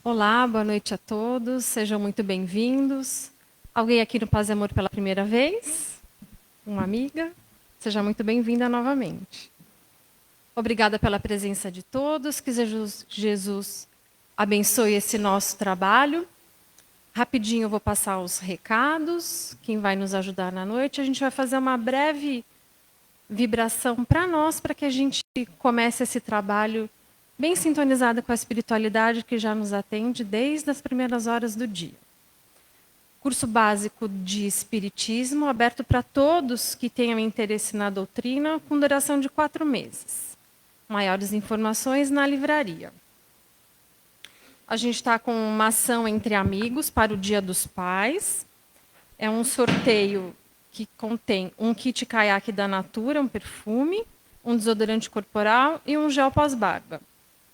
Olá, boa noite a todos, sejam muito bem-vindos. Alguém aqui no Paz e Amor pela primeira vez? Uma amiga? Seja muito bem-vinda novamente. Obrigada pela presença de todos, que Jesus abençoe esse nosso trabalho. Rapidinho eu vou passar os recados, quem vai nos ajudar na noite. A gente vai fazer uma breve vibração para nós, para que a gente comece esse trabalho bem sintonizado com a espiritualidade que já nos atende desde as primeiras horas do dia. Curso básico de Espiritismo, aberto para todos que tenham interesse na doutrina, com duração de 4 meses. Maiores informações na livraria. A gente está com uma ação entre amigos para o Dia dos Pais. É um sorteio que contém um kit caiaque da Natura, um perfume, um desodorante corporal e um gel pós-barba.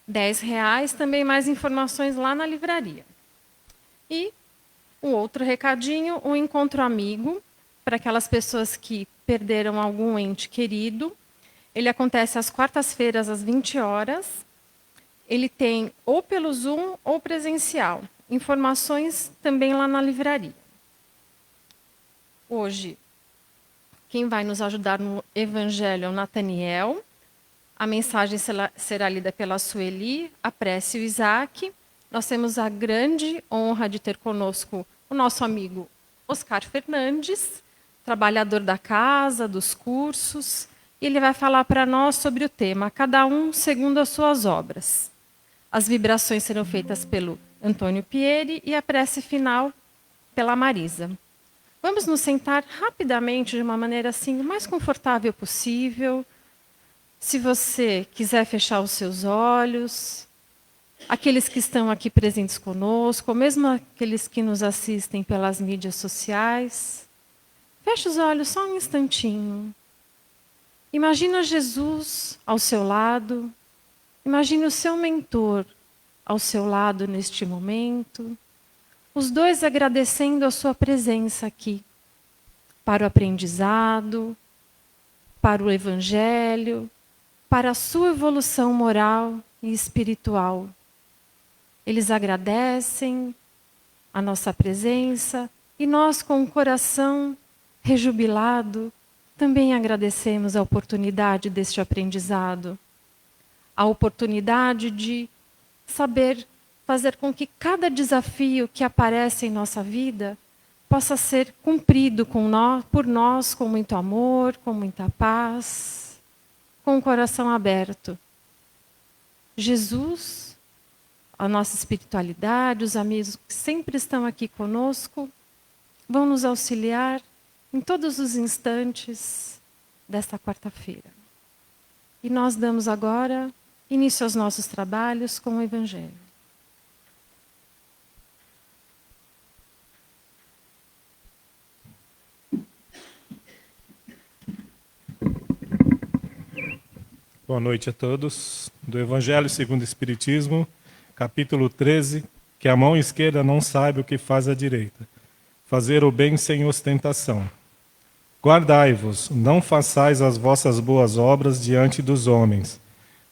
R$ 10, também mais informações lá na livraria. E um outro recadinho, um encontro amigo, para aquelas pessoas que perderam algum ente querido. Ele acontece às quartas-feiras, às 20 horas. Ele tem ou pelo Zoom ou presencial. Informações também lá na livraria. Hoje, quem vai nos ajudar no Evangelho é o Nathaniel. A mensagem será lida pela Sueli, a prece e o Isaac. Nós temos a grande honra de ter conosco o nosso amigo Oscar Fernandes, trabalhador da casa, dos cursos. E ele vai falar para nós sobre o tema, cada um segundo as suas obras. As vibrações serão feitas pelo Antônio Pieri e a prece final pela Marisa. Vamos nos sentar rapidamente, de uma maneira assim, o mais confortável possível. Se você quiser fechar os seus olhos, aqueles que estão aqui presentes conosco, ou mesmo aqueles que nos assistem pelas mídias sociais, feche os olhos só um instantinho. Imagina Jesus ao seu lado, imagine o seu mentor ao seu lado neste momento, os dois agradecendo a sua presença aqui, para o aprendizado, para o Evangelho, para a sua evolução moral e espiritual. Eles agradecem a nossa presença e nós, com o coração rejubilado, também agradecemos a oportunidade deste aprendizado, a oportunidade de saber fazer com que cada desafio que aparece em nossa vida possa ser cumprido por nós com muito amor, com muita paz, com o coração aberto. Jesus, a nossa espiritualidade, os amigos que sempre estão aqui conosco, vão nos auxiliar em todos os instantes desta quarta-feira. E nós damos agora início aos nossos trabalhos com o Evangelho. Boa noite a todos. Do Evangelho segundo o Espiritismo, capítulo 13, que a mão esquerda não sabe o que faz a direita. Fazer o bem sem ostentação. Guardai-vos, não façais as vossas boas obras diante dos homens,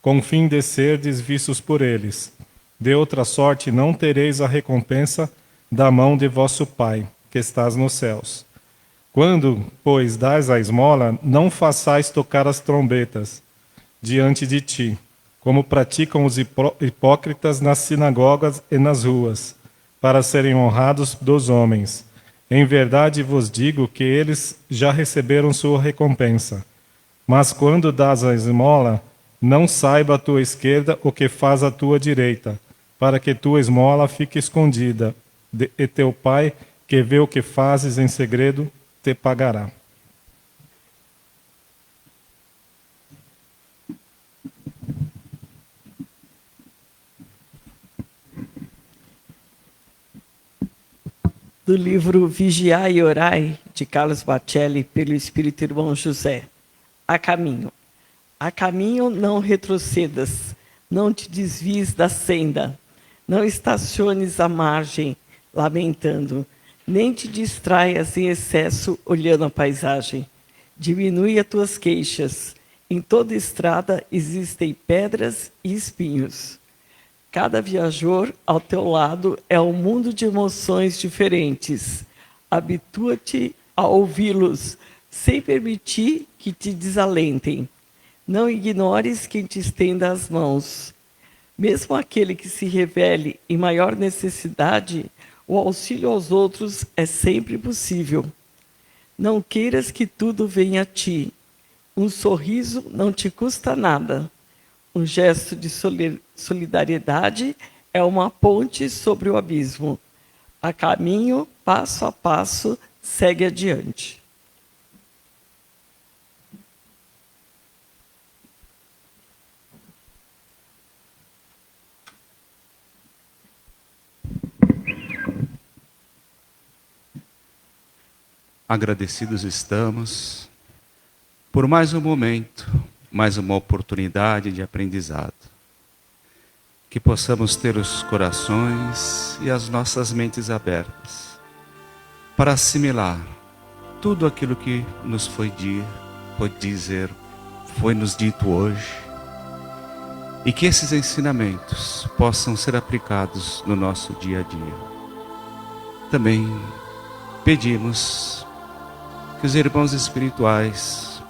com fim de serdes vistos por eles. De outra sorte não tereis a recompensa da mão de vosso Pai, que estás nos céus. Quando, pois, dais a esmola, não façais tocar as trombetas diante de ti, como praticam os hipócritas nas sinagogas e nas ruas, para serem honrados dos homens. Em verdade vos digo que eles já receberam sua recompensa. Mas quando dás a esmola, não saiba a tua esquerda o que faz a tua direita, para que tua esmola fique escondida, e teu Pai, que vê o que fazes em segredo, te pagará. Do livro Vigiai e Orai, de Carlos Bacelli, pelo Espírito Irmão José. A caminho, não retrocedas, não te desvies da senda, não estaciones à margem, lamentando, nem te distraias em excesso olhando a paisagem. Diminui as tuas queixas, em toda estrada existem pedras e espinhos. Cada viajor ao teu lado é um mundo de emoções diferentes. Habitua-te a ouvi-los, sem permitir que te desalentem. Não ignores quem te estenda as mãos. Mesmo aquele que se revele em maior necessidade, o auxílio aos outros é sempre possível. Não queiras que tudo venha a ti. Um sorriso não te custa nada. Um gesto de solidariedade é uma ponte sobre o abismo. A caminho, passo a passo, segue adiante. Agradecidos estamos por mais um momento, mais uma oportunidade de aprendizado. Que possamos ter os corações e as nossas mentes abertas para assimilar tudo aquilo que nos foi nos dito hoje, e que esses ensinamentos possam ser aplicados no nosso dia a dia. Também pedimos que os irmãos espirituais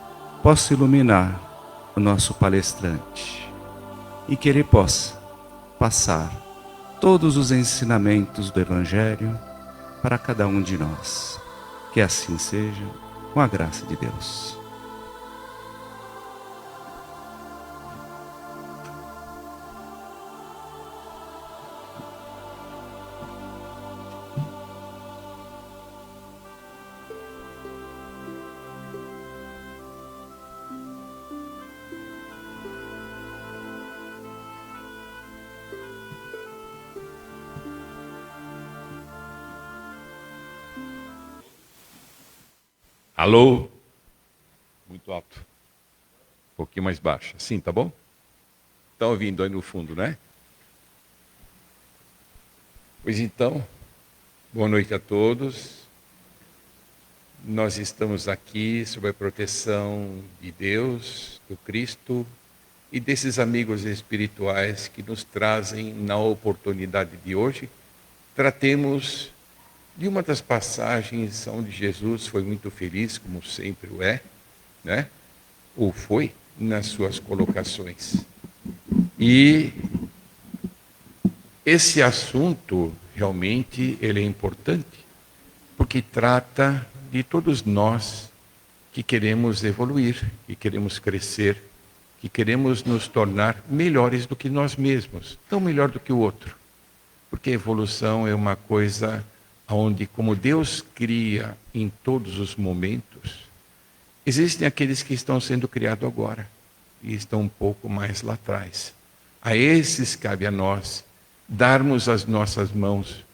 possam iluminar o nosso palestrante e que ele possa passar todos os ensinamentos do Evangelho para cada um de nós. Que assim seja, com a graça de Deus. Alô? Muito alto. Um pouquinho mais baixo. Assim, tá bom? Estão ouvindo aí no fundo, né? Pois então, boa noite a todos. Nós estamos aqui sob a proteção de Deus, do Cristo e desses amigos espirituais que nos trazem na oportunidade de hoje. Tratemos de uma das passagens onde Jesus foi muito feliz, como sempre o é, né? Ou foi, nas suas colocações. E esse assunto, realmente, ele é importante, porque trata de todos nós que queremos evoluir, que queremos crescer, que queremos nos tornar melhores do que nós mesmos, não melhor do que o outro. Porque a evolução é uma coisa onde, como Deus cria em todos os momentos, existem aqueles que estão sendo criados agora e estão um pouco mais lá atrás. A esses cabe a nós darmos as nossas mãos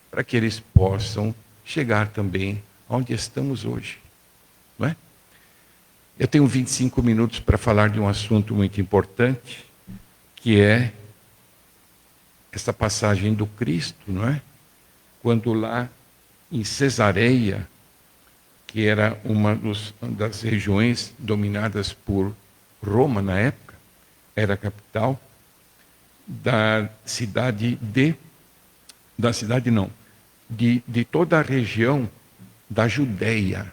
para que eles possam chegar também onde estamos hoje, não é? Eu tenho 25 minutos para falar de um assunto muito importante, que é essa passagem do Cristo, não é? Quando lá em Cesareia, que era uma das regiões dominadas por Roma na época, era a capital de toda a região da Judéia.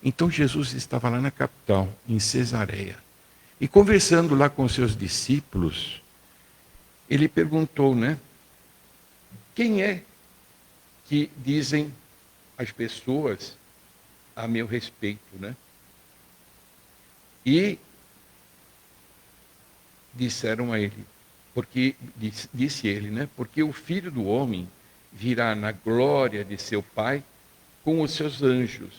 Então Jesus estava lá na capital, em Cesareia. E conversando lá com seus discípulos, ele perguntou, né? Quem é que dizem as pessoas a meu respeito, né? E disseram a ele, disse ele, né? Porque o Filho do Homem virá na glória de seu Pai com os seus anjos,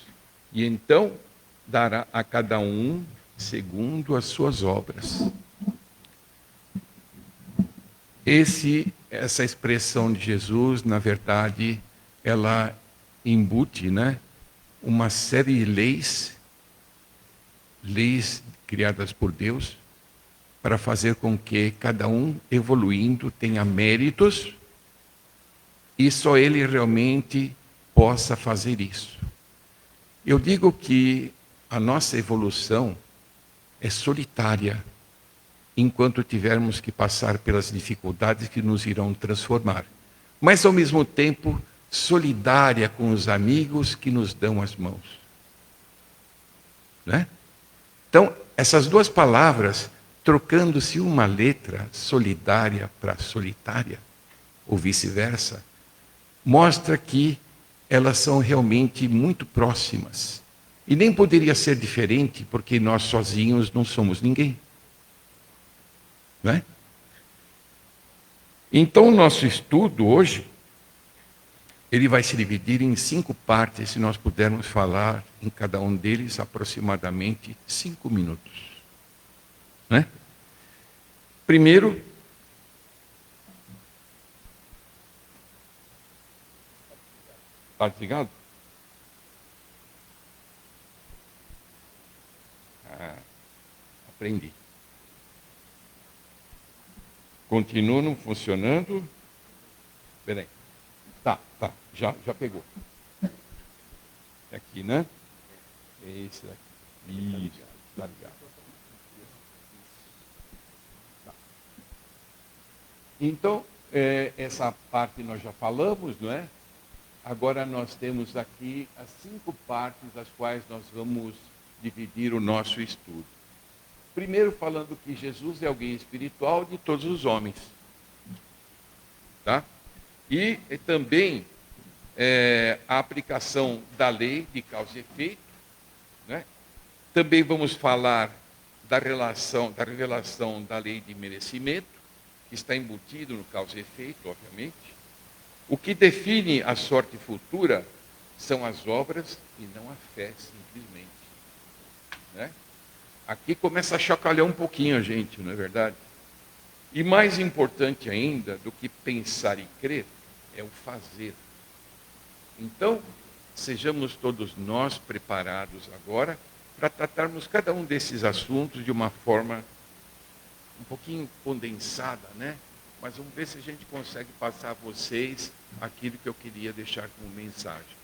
e então dará a cada um segundo as suas obras. Essa expressão de Jesus, na verdade, ela embute, né, uma série de leis criadas por Deus, para fazer com que cada um, evoluindo, tenha méritos, e só ele realmente possa fazer isso. Eu digo que a nossa evolução é solitária, enquanto tivermos que passar pelas dificuldades que nos irão transformar. Mas, ao mesmo tempo, solidária com os amigos que nos dão as mãos. Né? Então, essas duas palavras, trocando-se uma letra, solidária para solitária, ou vice-versa, mostra que elas são realmente muito próximas. E nem poderia ser diferente, porque nós sozinhos não somos ninguém. Não é? Então, o nosso estudo hoje, ele vai se dividir em 5 partes, se nós pudermos falar em cada um deles aproximadamente 5 minutos. Né? Primeiro, está desligado? Aprendi. Continua não funcionando. Espera aí. Tá, já pegou. É aqui, né? Esse daqui. Isso, tá ligado. Tá. Então, essa parte nós já falamos, não é? Agora nós temos aqui as 5 partes das quais nós vamos dividir o nosso estudo. Primeiro, falando que Jesus é alguém espiritual de todos os homens. Tá? E também a aplicação da lei de causa e efeito. Né? Também vamos falar da revelação da lei de merecimento, que está embutido no causa e efeito, obviamente. O que define a sorte futura são as obras e não a fé, simplesmente. Né? Aqui começa a chacalhar um pouquinho a gente, não é verdade? E mais importante ainda do que pensar e crer, é o fazer. Então, sejamos todos nós preparados agora para tratarmos cada um desses assuntos de uma forma um pouquinho condensada, né? Mas vamos ver se a gente consegue passar a vocês aquilo que eu queria deixar como mensagem.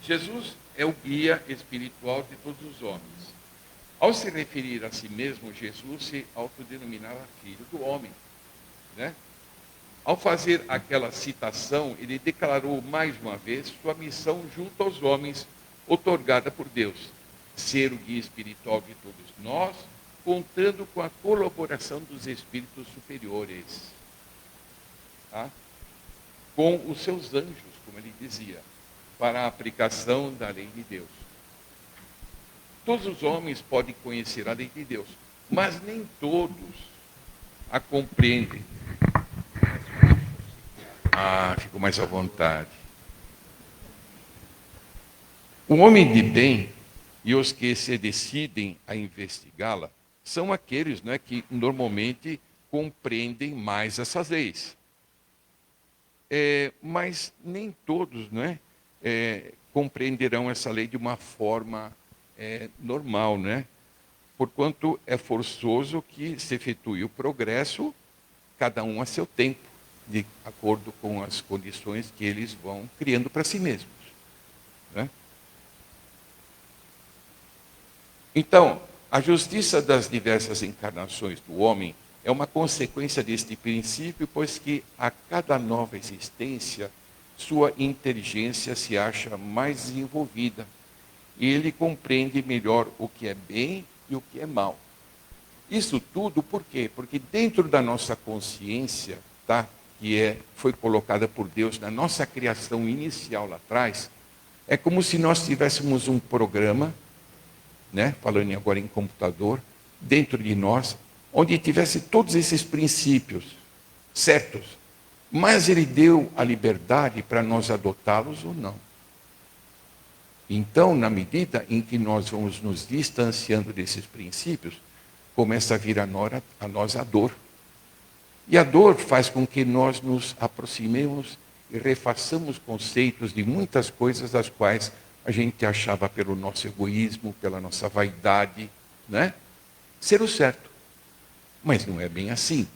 Jesus é o guia espiritual de todos os homens. Ao se referir a si mesmo, Jesus se autodenominava filho do homem. Né? Ao fazer aquela citação, ele declarou mais uma vez sua missão junto aos homens, otorgada por Deus. Ser o guia espiritual de todos nós, contando com a colaboração dos espíritos superiores. Tá? Com os seus anjos, como ele dizia, para a aplicação da lei de Deus. Todos os homens podem conhecer a lei de Deus, mas nem todos a compreendem. Fico mais à vontade. O homem de bem e os que se decidem a investigá-la são aqueles, né, que normalmente compreendem mais essas leis. Mas nem todos, né, compreenderão essa lei de uma forma normal, né? Porquanto é forçoso que se efetue o progresso, cada um a seu tempo, de acordo com as condições que eles vão criando para si mesmos. Né? Então, a justiça das diversas encarnações do homem é uma consequência deste princípio, pois que a cada nova existência, sua inteligência se acha mais desenvolvida e ele compreende melhor o que é bem e o que é mal. Isso tudo por quê? Porque dentro da nossa consciência, tá, que foi colocada por Deus na nossa criação inicial lá atrás, é como se nós tivéssemos um programa, né, falando agora em computador, dentro de nós, onde tivesse todos esses princípios certos, mas ele deu a liberdade para nós adotá-los ou não. Então, na medida em que nós vamos nos distanciando desses princípios, começa a vir a nós a dor. E a dor faz com que nós nos aproximemos e refaçamos conceitos de muitas coisas das quais a gente achava pelo nosso egoísmo, pela nossa vaidade, né, ser o certo. Mas não é bem assim.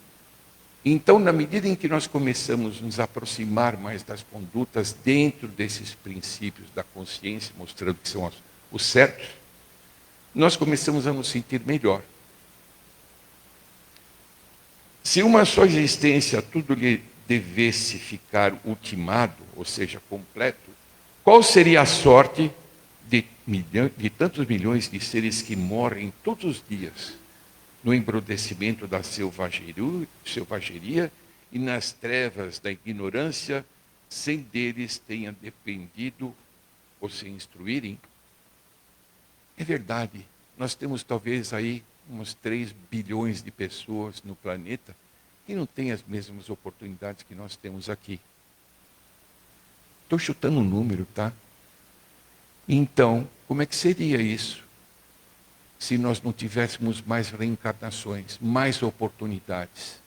Então, na medida em que nós começamos a nos aproximar mais das condutas dentro desses princípios da consciência, mostrando que são os certos, nós começamos a nos sentir melhor. Se uma só existência tudo lhe devesse ficar ultimado, ou seja, completo, qual seria a sorte de tantos milhões de seres que morrem todos os dias no embrutecimento da selvageria e nas trevas da ignorância, sem deles tenha dependido ou se instruírem? É verdade, nós temos talvez aí uns 3 bilhões de pessoas no planeta que não têm as mesmas oportunidades que nós temos aqui. Estou chutando um número, tá? Então, como é que seria isso? Se nós não tivéssemos mais reencarnações, mais oportunidades.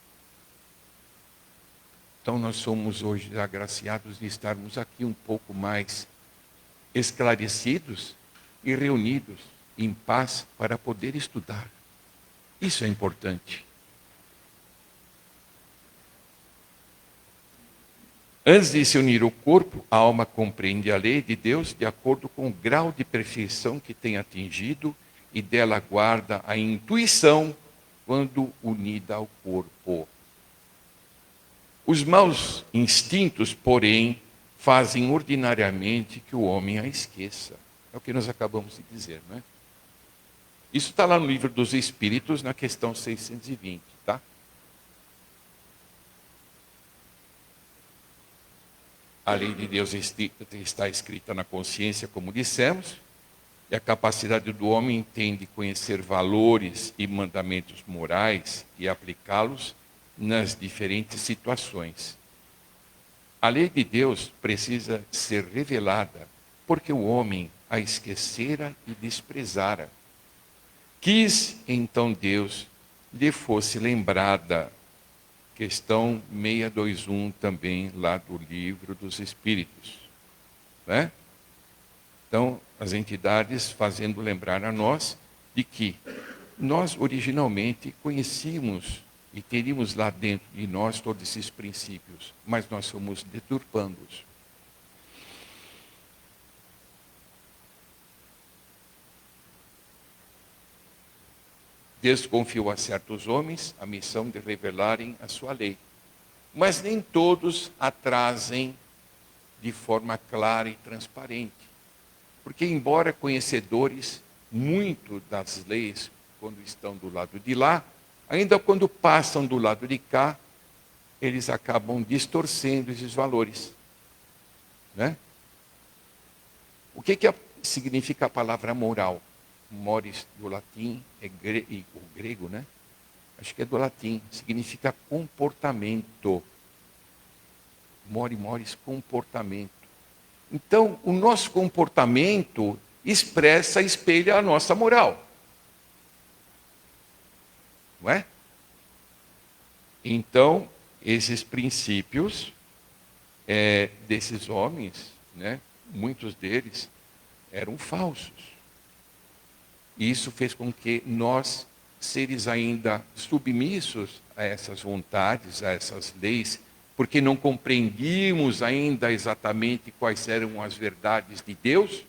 Então, nós somos hoje agraciados de estarmos aqui um pouco mais esclarecidos e reunidos em paz para poder estudar. Isso é importante. Antes de se unir o corpo, a alma compreende a lei de Deus de acordo com o grau de perfeição que tem atingido e dela guarda a intuição quando unida ao corpo. Os maus instintos, porém, fazem ordinariamente que o homem a esqueça. É o que nós acabamos de dizer, não é? Isso está lá no Livro dos Espíritos, na questão 620, tá? A lei de Deus está escrita na consciência, como dissemos, e a capacidade do homem tem de conhecer valores e mandamentos morais e aplicá-los nas diferentes situações. A lei de Deus precisa ser revelada, porque o homem a esquecera e desprezara. Quis, então, Deus lhe fosse lembrada. Questão 621 também, lá do Livro dos Espíritos. Né? Então, as entidades fazendo lembrar a nós de que nós originalmente conhecíamos e teríamos lá dentro de nós todos esses princípios, mas nós fomos deturpando-os. Deus confiou a certos homens a missão de revelarem a sua lei. Mas nem todos a trazem de forma clara e transparente. Porque, embora conhecedores muito das leis, quando estão do lado de lá, ainda quando passam do lado de cá, eles acabam distorcendo esses valores. Né? O que significa a palavra moral? Mores do latim, o grego, né? Acho que é do latim, significa comportamento. Mores, comportamento. Então, o nosso comportamento espelha a nossa moral. Não é? Então, esses princípios desses homens, né? Muitos deles eram falsos. E isso fez com que nós, seres ainda submissos a essas vontades, a essas leis, porque não compreendíamos ainda exatamente quais eram as verdades de Deus,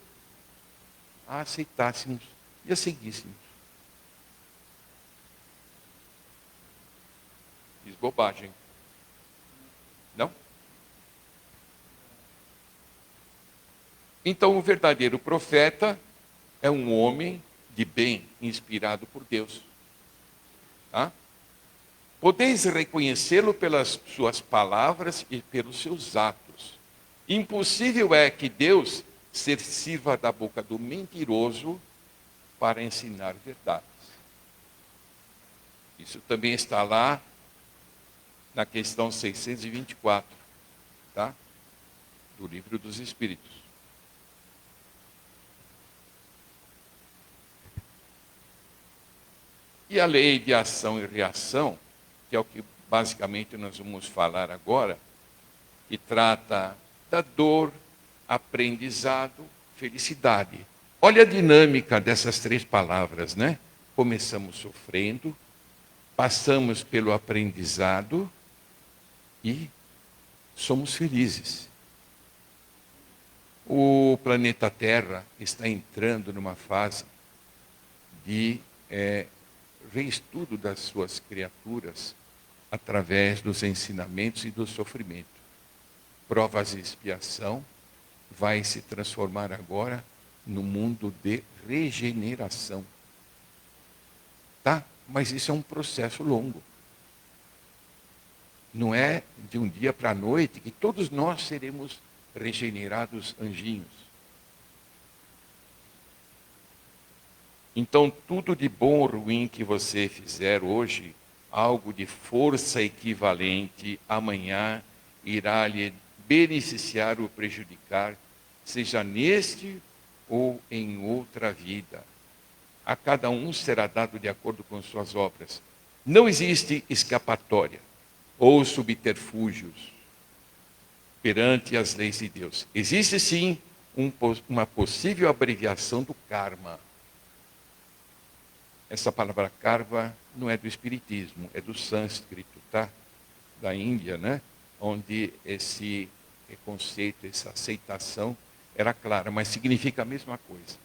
a aceitássemos e a seguíssemos. Diz bobagem. Não? Então, o verdadeiro profeta é um homem de bem, inspirado por Deus. Tá? Podeis reconhecê-lo pelas suas palavras e pelos seus atos. Impossível é que Deus se sirva da boca do mentiroso para ensinar verdades. Isso também está lá na questão 624, tá? Do Livro dos Espíritos. E a lei de ação e reação, que é o que basicamente nós vamos falar agora, que trata da dor, aprendizado, felicidade. Olha a dinâmica dessas 3 palavras, né? Começamos sofrendo, passamos pelo aprendizado e somos felizes. O planeta Terra está entrando numa fase de reestudo das suas criaturas através dos ensinamentos e do sofrimento. Provas e expiação vai se transformar agora no mundo de regeneração. Tá? Mas isso é um processo longo. Não é de um dia para a noite que todos nós seremos regenerados anjinhos. Então, tudo de bom ou ruim que você fizer hoje, algo de força equivalente, amanhã irá lhe beneficiar ou prejudicar, seja neste ou em outra vida. A cada um será dado de acordo com suas obras. Não existe escapatória ou subterfúgios perante as leis de Deus. Existe sim uma possível abreviação do karma. Essa palavra karma não é do espiritismo, é do sânscrito, tá? Da Índia, né? Onde esse conceito, essa aceitação era clara, mas significa a mesma coisa.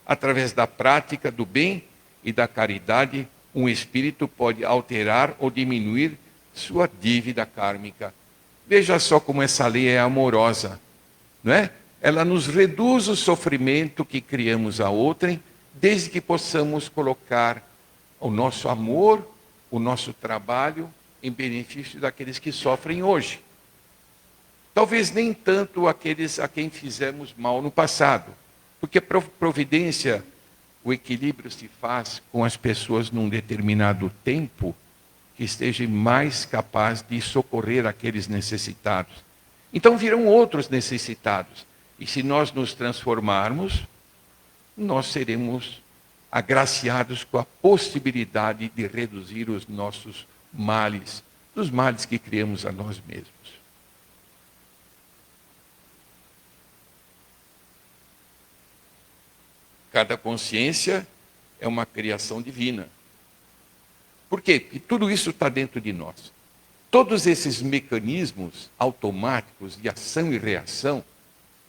Através da prática do bem e da caridade, um espírito pode alterar ou diminuir sua dívida kármica. Veja só como essa lei é amorosa, não é? Ela nos reduz o sofrimento que criamos a outrem, desde que possamos colocar o nosso amor, o nosso trabalho em benefício daqueles que sofrem hoje. Talvez nem tanto aqueles a quem fizemos mal no passado, porque providência, o equilíbrio se faz com as pessoas num determinado tempo que esteja mais capaz de socorrer aqueles necessitados. Então virão outros necessitados. E se nós nos transformarmos, nós seremos agraciados com a possibilidade de reduzir os nossos males, dos males que criamos a nós mesmos. Cada consciência é uma criação divina. Por quê? Porque tudo isso está dentro de nós. Todos esses mecanismos automáticos de ação e reação,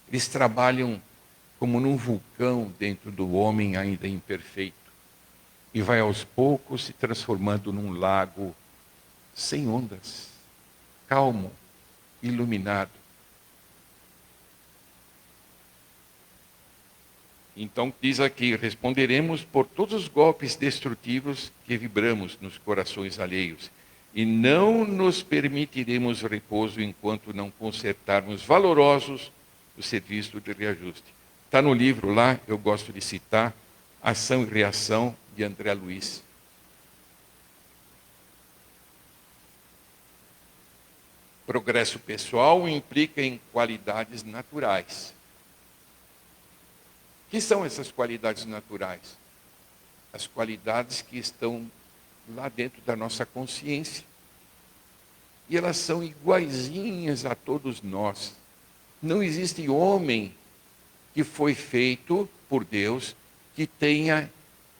eles trabalham como num vulcão dentro do homem ainda imperfeito. E vai aos poucos se transformando num lago sem ondas, calmo, iluminado. Então diz aqui, responderemos por todos os golpes destrutivos que vibramos nos corações alheios. E não nos permitiremos repouso enquanto não consertarmos valorosos o serviço de reajuste. Está no livro lá, eu gosto de citar, Ação e Reação, de André Luiz. Progresso pessoal implica em qualidades naturais. O que são essas qualidades naturais? As qualidades que estão lá dentro da nossa consciência. E elas são iguaizinhas a todos nós. Não existe homem que foi feito por Deus que tenha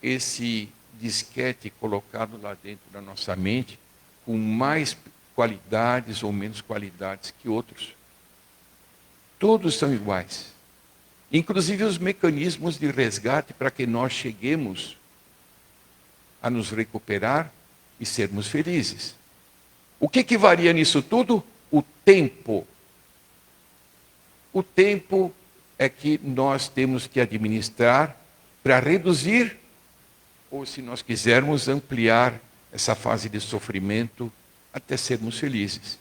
esse disquete colocado lá dentro da nossa mente com mais qualidades ou menos qualidades que outros. Todos são iguais. Inclusive os mecanismos de resgate para que nós cheguemos a nos recuperar e sermos felizes. O que varia nisso tudo? O tempo. O tempo é que nós temos que administrar para reduzir, ou se nós quisermos ampliar essa fase de sofrimento até sermos felizes.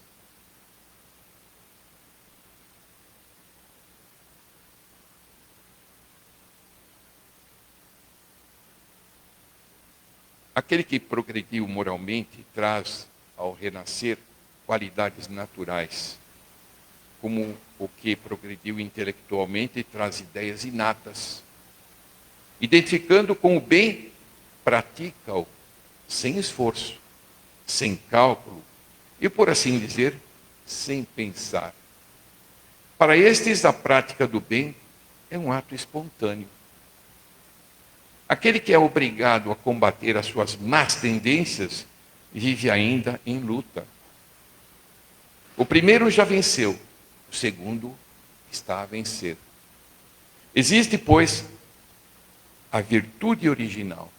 Aquele que progrediu moralmente traz ao renascer qualidades naturais, como o que progrediu intelectualmente traz ideias inatas. Identificando com o bem, pratica-o sem esforço, sem cálculo e, por assim dizer, sem pensar. Para estes, a prática do bem é um ato espontâneo. Aquele que é obrigado a combater as suas más tendências vive ainda em luta. O primeiro já venceu, o segundo está a vencer. Existe, pois, a virtude original,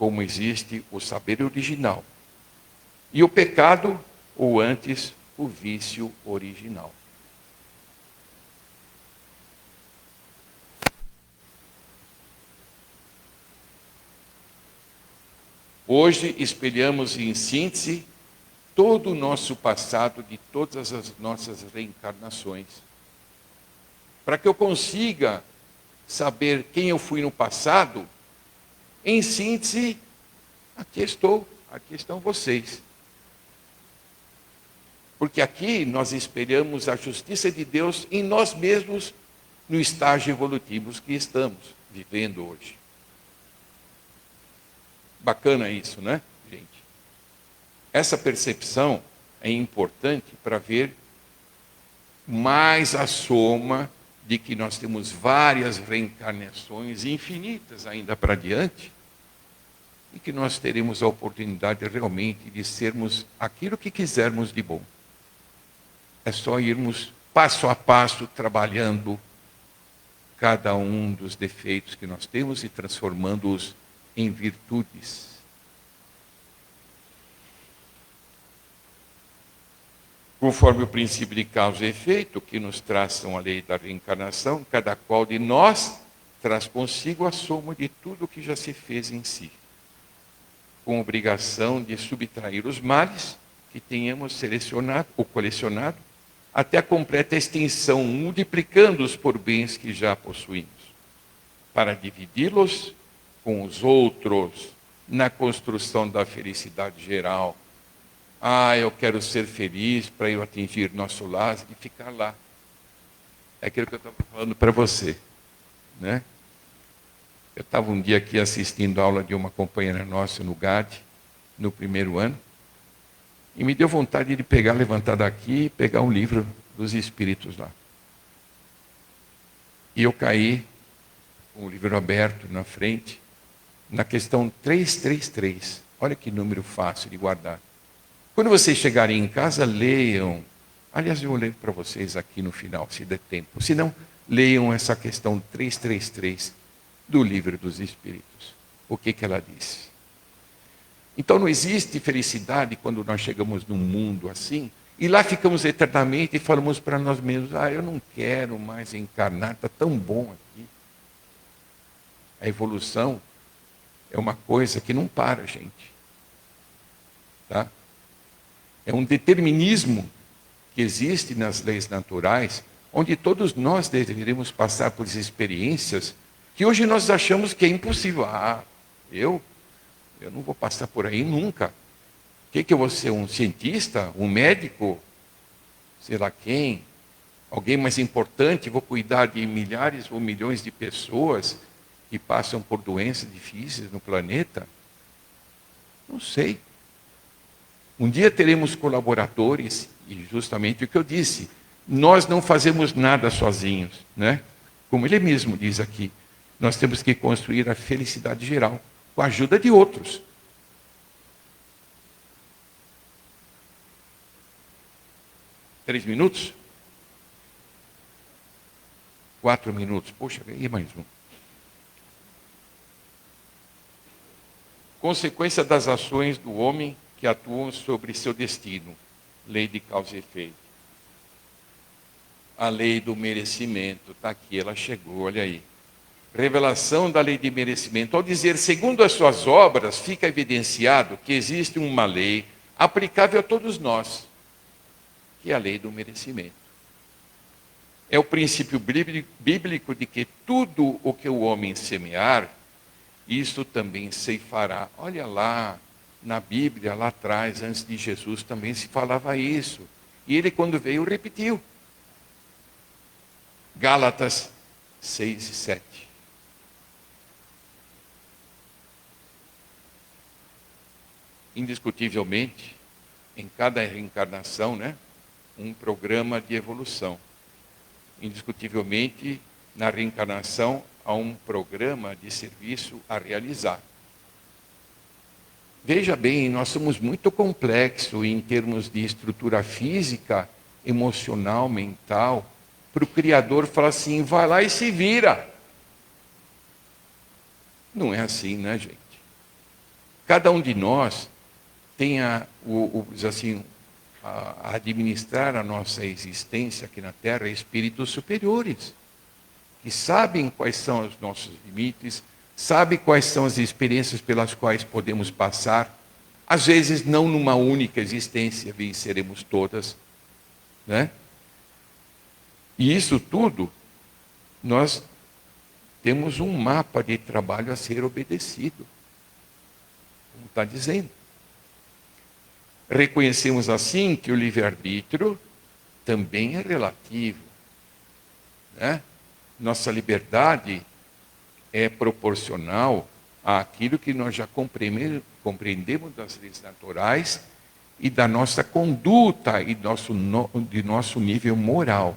como existe o saber original e o pecado, ou antes, o vício original. Hoje espelhamos em síntese todo o nosso passado de todas as nossas reencarnações. Para que eu consiga saber quem eu fui no passado, em síntese, aqui estou, aqui estão vocês. Porque aqui nós espelhamos a justiça de Deus em nós mesmos, no estágio evolutivo que estamos vivendo hoje. Bacana isso, né, gente? Essa percepção é importante para ver mais a soma de que nós temos várias reencarnações infinitas ainda para diante e que nós teremos a oportunidade realmente de sermos aquilo que quisermos de bom. É só irmos passo a passo trabalhando cada um dos defeitos que nós temos e transformando-os em virtudes. Conforme o princípio de causa e efeito que nos traçam a lei da reencarnação, cada qual de nós traz consigo a soma de tudo o que já se fez em si, com obrigação de subtrair os males que tenhamos selecionado ou colecionado, até a completa extinção, multiplicando-os por bens que já possuímos, para dividi-los com os outros na construção da felicidade geral. Eu quero ser feliz para eu atingir nosso lar e ficar lá. É aquilo que eu estava falando para você, né? Eu estava um dia aqui assistindo a aula de uma companheira nossa no GAD, no primeiro ano, e me deu vontade de levantar daqui e pegar um livro dos Espíritos lá. E eu caí com o livro aberto na frente, na questão 333. Olha que número fácil de guardar. Quando vocês chegarem em casa, leiam. Aliás, eu leio para vocês aqui no final, se der tempo. Se não, leiam essa questão 333 do Livro dos Espíritos. O que ela diz? Então não existe felicidade quando nós chegamos num mundo assim, e lá ficamos eternamente e falamos para nós mesmos, eu não quero mais encarnar, está tão bom aqui. A evolução é uma coisa que não para, gente. Tá? É um determinismo que existe nas leis naturais, onde todos nós deveríamos passar por experiências que hoje nós achamos que é impossível. Eu não vou passar por aí nunca. O que eu vou ser? Um cientista? Um médico? Sei lá quem? Alguém mais importante? Vou cuidar de milhares ou milhões de pessoas que passam por doenças difíceis no planeta? Não sei. Um dia teremos colaboradores, e justamente o que eu disse, nós não fazemos nada sozinhos, né? Como ele mesmo diz aqui, nós temos que construir a felicidade geral, com a ajuda de outros. Três minutos? 4 minutos. Poxa, e mais um. Consequência das ações do homem que atuam sobre seu destino. Lei de causa e efeito. A lei do merecimento. Está aqui, ela chegou, olha aí. Revelação da lei de merecimento. Ao dizer, segundo as suas obras, fica evidenciado que existe uma lei aplicável a todos nós, que é a lei do merecimento. É o princípio bíblico de que tudo o que o homem semear, isso também ceifará. Olha lá, na Bíblia, lá atrás, antes de Jesus, também se falava isso. E ele, quando veio, repetiu. Gálatas 6 e 7. Indiscutivelmente, em cada reencarnação, né, um programa de evolução. Indiscutivelmente, na reencarnação, há um programa de serviço a realizar. Veja bem, nós somos muito complexos em termos de estrutura física, emocional, mental, para o Criador falar assim, vai lá e se vira. Não é assim, né, gente? Cada um de nós tem a administrar a nossa existência aqui na Terra espíritos superiores, que sabem quais são os nossos limites, sabem quais são as experiências pelas quais podemos passar. Às vezes, não numa única existência venceremos todas, né? E isso tudo, nós temos um mapa de trabalho a ser obedecido, como está dizendo. Reconhecemos assim que o livre-arbítrio também é relativo, né? Nossa liberdade é proporcional àquilo que nós já compreendemos das leis naturais e da nossa conduta e de nosso nível moral.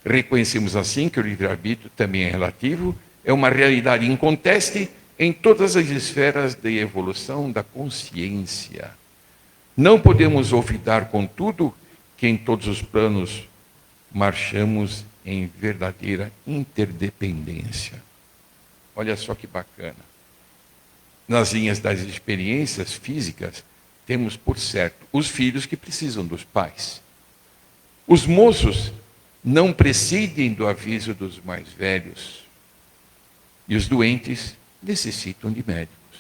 Reconhecemos assim que o livre-arbítrio também é relativo, é uma realidade inconteste em todas as esferas de evolução da consciência. Não podemos olvidar, contudo, que em todos os planos marchamos em verdadeira interdependência. Olha só que bacana. Nas linhas das experiências físicas, temos por certo os filhos que precisam dos pais. Os moços não prescindem do aviso dos mais velhos. E os doentes necessitam de médicos.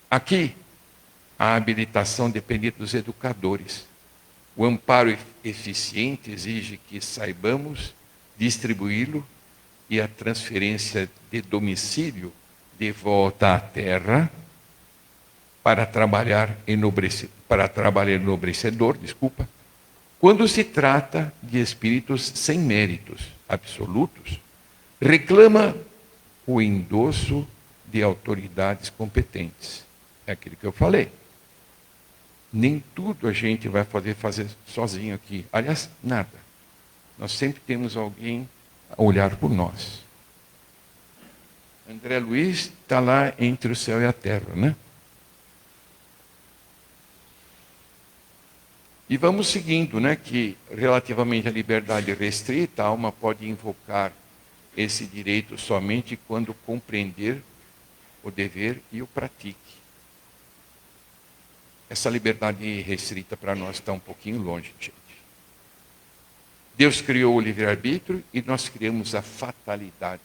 Aqui, a habilitação depende dos educadores. O amparo eficiente exige que saibamos distribuí-lo e a transferência de domicílio de volta à terra para trabalhar enobrecedor, quando se trata de espíritos sem méritos absolutos, reclama o endosso de autoridades competentes. É aquilo que eu falei. Nem tudo a gente vai poder fazer sozinho aqui. Aliás, nada. Nós sempre temos alguém a olhar por nós. André Luiz está lá entre o céu e a terra, né? E vamos seguindo, né? Que relativamente à liberdade restrita, a alma pode invocar esse direito somente quando compreender o dever e o pratique. Essa liberdade restrita para nós está um pouquinho longe, gente. Deus criou o livre-arbítrio e nós criamos a fatalidade.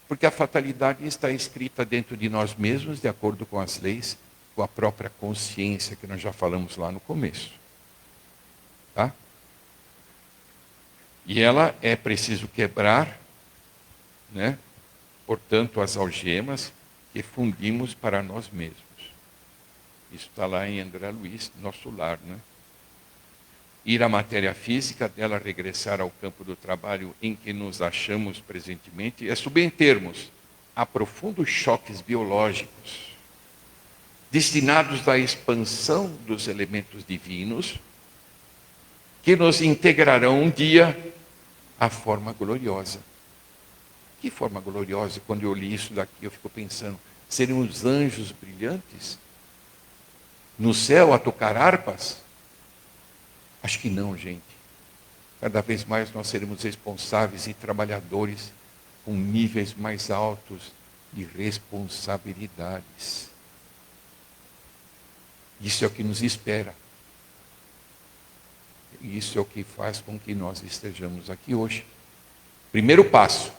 Porque a fatalidade está escrita dentro de nós mesmos, de acordo com as leis, com a própria consciência, que nós já falamos lá no começo. Tá? E ela é preciso quebrar, né? Portanto, as algemas que fundimos para nós mesmos. Isso está lá em André Luiz, nosso lar, né? Ir à matéria física, dela regressar ao campo do trabalho em que nos achamos presentemente, é submetermos a profundos choques biológicos, destinados à expansão dos elementos divinos, que nos integrarão um dia à forma gloriosa. Que forma gloriosa? Quando eu li isso daqui, eu fico pensando, seremos anjos brilhantes? No céu a tocar harpas? Acho que não, gente. Cada vez mais nós seremos responsáveis e trabalhadores com níveis mais altos de responsabilidades. Isso é o que nos espera. E isso é o que faz com que nós estejamos aqui hoje. Primeiro passo.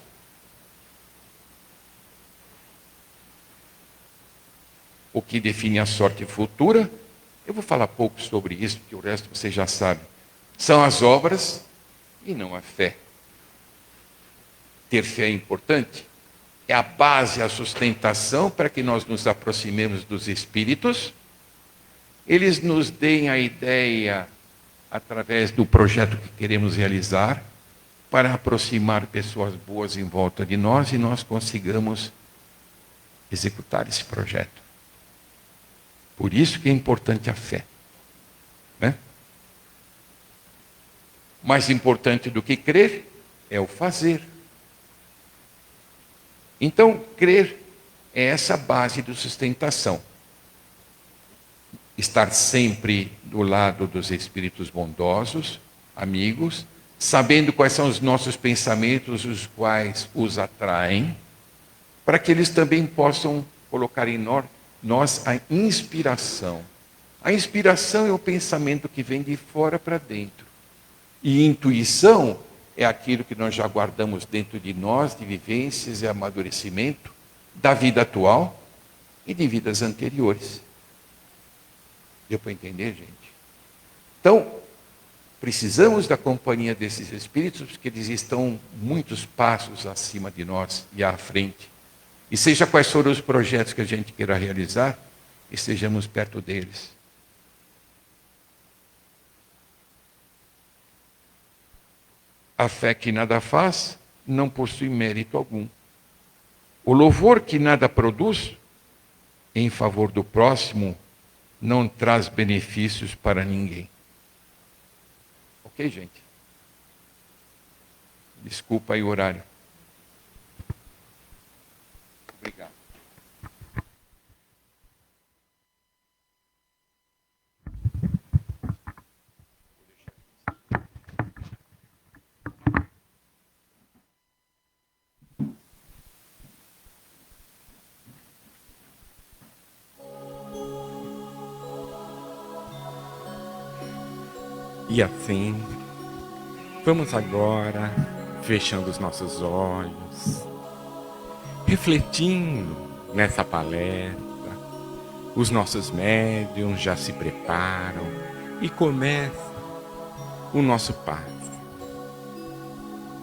O que define a sorte futura, eu vou falar pouco sobre isso, porque o resto você já sabe. São as obras e não a fé. Ter fé é importante. É a base, a sustentação para que nós nos aproximemos dos espíritos. Eles nos deem a ideia, através do projeto que queremos realizar, para aproximar pessoas boas em volta de nós e nós consigamos executar esse projeto. Por isso que é importante a fé, né? Mais importante do que crer é o fazer. Então, crer é essa base de sustentação. Estar sempre do lado dos espíritos bondosos, amigos, sabendo quais são os nossos pensamentos, os quais os atraem, para que eles também possam colocar em nós a inspiração. A inspiração é o pensamento que vem de fora para dentro. E intuição é aquilo que nós já guardamos dentro de nós, de vivências e amadurecimento da vida atual e de vidas anteriores. Deu para entender, gente? Então, precisamos da companhia desses espíritos, porque eles estão muitos passos acima de nós e à frente. E seja quais forem os projetos que a gente queira realizar, estejamos perto deles. A fé que nada faz não possui mérito algum. O louvor que nada produz em favor do próximo não traz benefícios para ninguém. Ok, gente? Desculpa aí o horário. Obrigado. E assim, vamos agora fechando os nossos olhos, refletindo nessa palestra. Os nossos médiuns já se preparam e começa o nosso passe.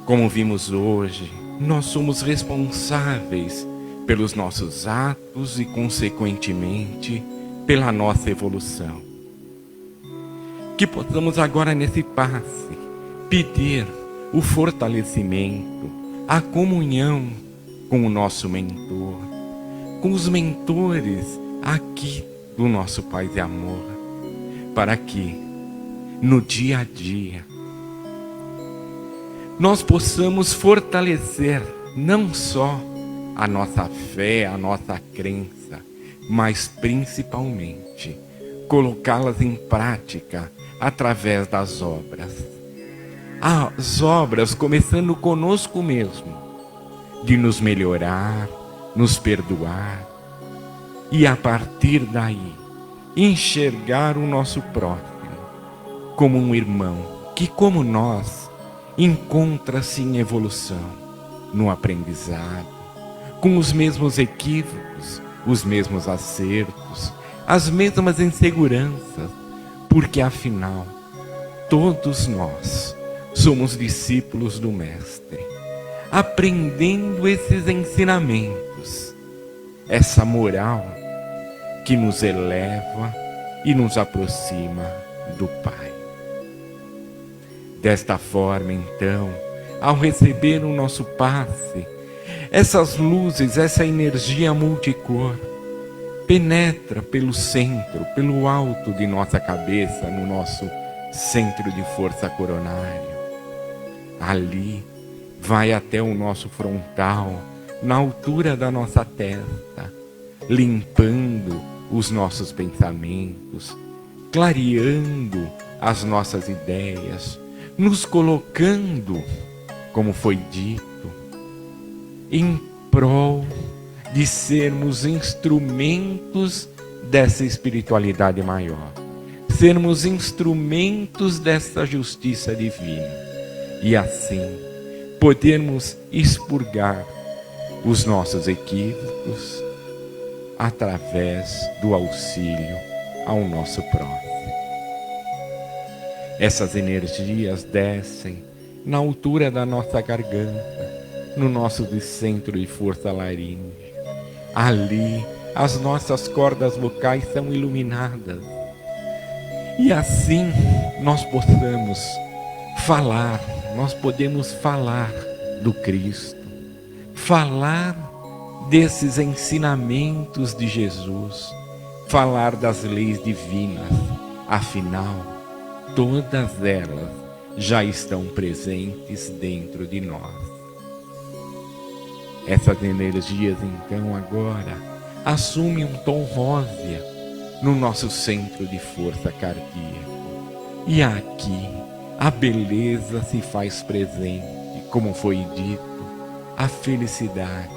Como vimos hoje, nós somos responsáveis pelos nossos atos e, consequentemente, pela nossa evolução. Que possamos agora nesse passe pedir o fortalecimento, a comunhão com o nosso mentor, com os mentores aqui do nosso Pai de Amor, para que no dia a dia nós possamos fortalecer não só a nossa fé, a nossa crença, mas principalmente colocá-las em prática através das obras. As obras começando conosco mesmo, de nos melhorar, nos perdoar e a partir daí enxergar o nosso próximo como um irmão que, como nós, encontra-se em evolução, no aprendizado, com os mesmos equívocos, os mesmos acertos, as mesmas inseguranças, porque afinal, todos nós somos discípulos do Mestre, aprendendo esses ensinamentos, essa moral que nos eleva e nos aproxima do Pai. Desta forma, então, ao receber o nosso passe, essas luzes, essa energia multicor, penetra pelo centro, pelo alto de nossa cabeça, no nosso centro de força coronário. Ali vai até o nosso frontal, na altura da nossa testa, limpando os nossos pensamentos, clareando as nossas ideias, nos colocando, como foi dito, em prol de sermos instrumentos dessa espiritualidade maior, sermos instrumentos dessa justiça divina e assim podermos expurgar os nossos equívocos através do auxílio ao nosso próximo. Essas energias descem na altura da nossa garganta, no nosso centro de força laríngea. Ali, as nossas cordas vocais são iluminadas. E assim, nós podemos falar do Cristo, falar desses ensinamentos de Jesus, falar das leis divinas. Afinal, todas elas já estão presentes dentro de nós. Essas energias, então, agora, assumem um tom rósea no nosso centro de força cardíaca. E aqui, a beleza se faz presente, como foi dito, a felicidade,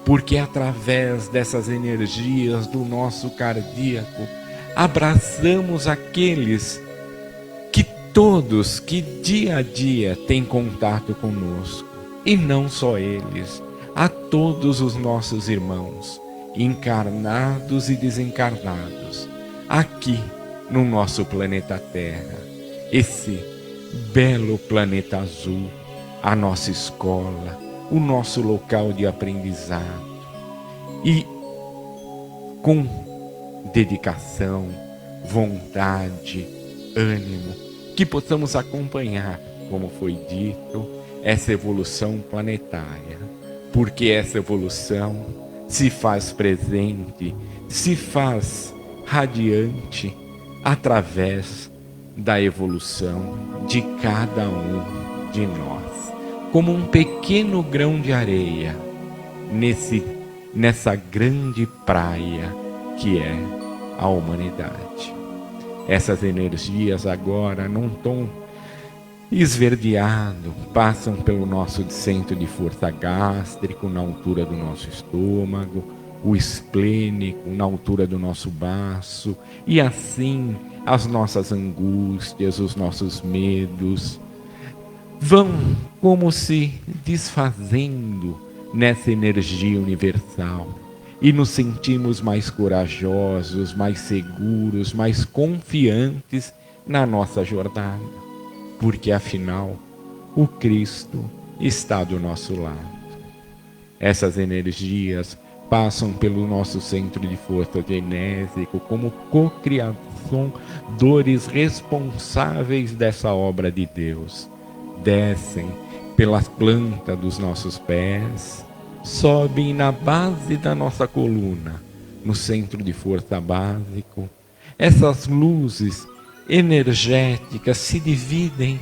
porque através dessas energias do nosso cardíaco, abraçamos aqueles que todos, que dia a dia têm contato conosco, e não só eles, a todos os nossos irmãos, encarnados e desencarnados, aqui no nosso planeta Terra, esse belo planeta azul, a nossa escola, o nosso local de aprendizado. E com dedicação, vontade, ânimo, que possamos acompanhar, como foi dito, essa evolução planetária, porque essa evolução se faz presente, se faz radiante através da evolução de cada um de nós, como um pequeno grão de areia nessa grande praia que é a humanidade. Essas energias agora não estão esverdeado, passam pelo nosso centro de força gástrico, na altura do nosso estômago, o esplênico, na altura do nosso baço, e assim as nossas angústias, os nossos medos, vão como se desfazendo nessa energia universal, e nos sentimos mais corajosos, mais seguros, mais confiantes na nossa jornada, porque afinal o Cristo está do nosso lado. Essas energias passam pelo nosso centro de força genésico como co-criadores responsáveis dessa obra de Deus. Descem pela planta dos nossos pés, sobem na base da nossa coluna, no centro de força básico. Essas luzes energéticas se dividem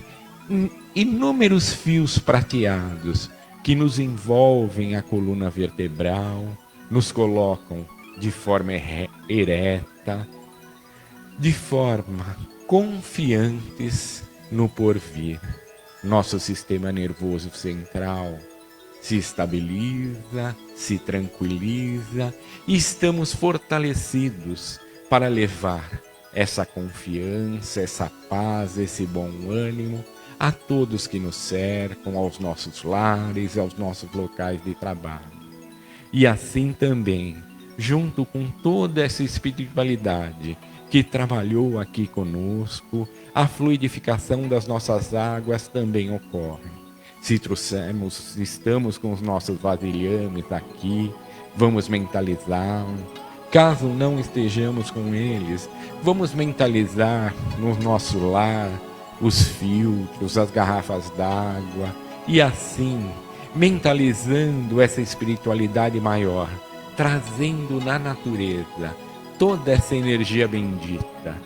em inúmeros fios prateados que nos envolvem a coluna vertebral, nos colocam de forma ereta, de forma confiantes no porvir. Nosso sistema nervoso central se estabiliza, se tranquiliza e estamos fortalecidos para levar essa confiança, essa paz, esse bom ânimo a todos que nos cercam, aos nossos lares, aos nossos locais de trabalho. E assim também, junto com toda essa espiritualidade que trabalhou aqui conosco, a fluidificação das nossas águas também ocorre. Se estamos com os nossos vasilhames aqui, vamos mentalizá-los. Caso não estejamos com eles, vamos mentalizar no nosso lar os filtros, as garrafas d'água, e assim, mentalizando essa espiritualidade maior, trazendo na natureza toda essa energia bendita,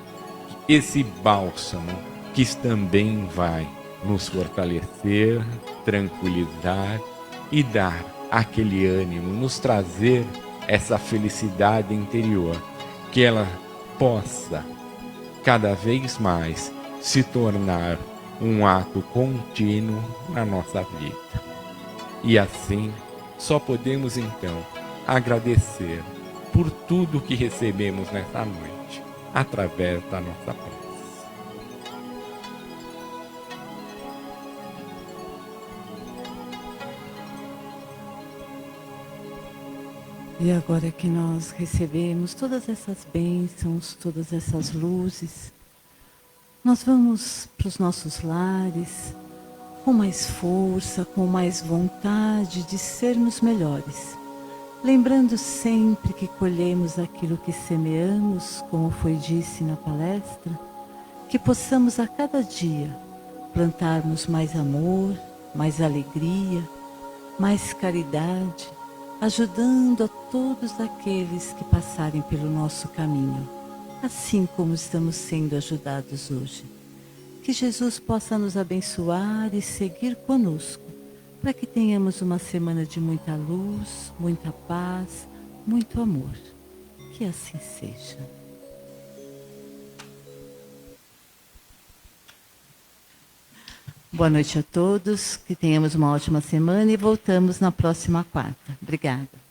esse bálsamo que também vai nos fortalecer, tranquilizar e dar aquele ânimo, nos trazer essa felicidade interior, que ela possa cada vez mais se tornar um ato contínuo na nossa vida. E assim, só podemos então agradecer por tudo que recebemos nessa noite, através da nossa prece. E agora que nós recebemos todas essas bênçãos, todas essas luzes, nós vamos para os nossos lares com mais força, com mais vontade de sermos melhores. Lembrando sempre que colhemos aquilo que semeamos, como foi dito na palestra, que possamos a cada dia plantarmos mais amor, mais alegria, mais caridade, ajudando a todos aqueles que passarem pelo nosso caminho, assim como estamos sendo ajudados hoje. Que Jesus possa nos abençoar e seguir conosco, para que tenhamos uma semana de muita luz, muita paz, muito amor. Que assim seja. Boa noite a todos, que tenhamos uma ótima semana e voltamos na próxima quarta. Obrigada.